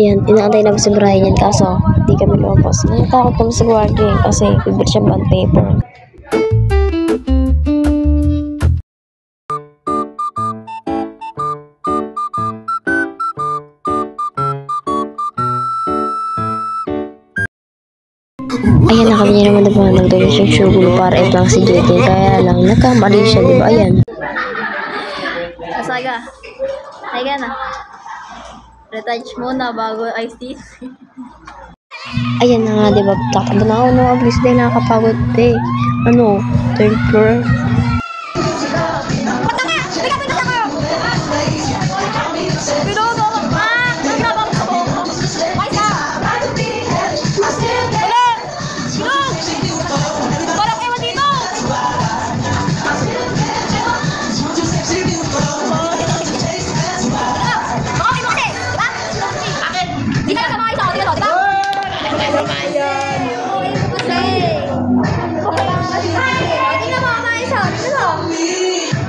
Ayan, inaantay namin sa Brian yan kaso hindi kami lumabas. Natatakot kami sa guardian kasi bibili siya bond paper. Ayan na kami naman diba nag-donation sugar para i-prank si JT kaya lang nagkamali siya diba ayan. Asaga. Ayan na. Retouch muna bago ice tea. Ayan na nga diba tatakbo na ako no please dahil nakakapagod eh. Ano, third floor.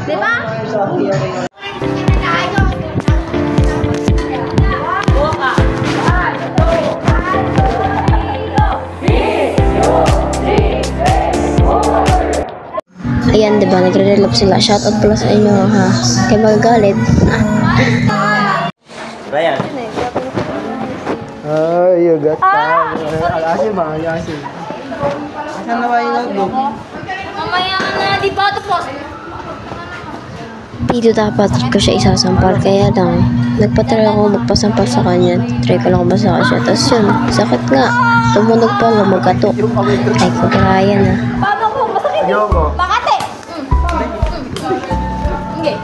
Diba? Ayan diba nagre-relap sila. Shoutout pala sa inyo ha. Kaya magagalit. Ryan. Ay, agat pa. Alasin ba? Alasin. Saan na ba yung notebook? Mamaya na, di ba ito po? Dito dapat ko siya isasampal kaya lang nagpatry ako magpasampal sa kanya. Try ko lang basa siya. Tapos yun, sakit nga. Tumunog pa lang magkatok. Ay ko Brian ah. Paano kung masakit? Ayoko. Bakate! Okay.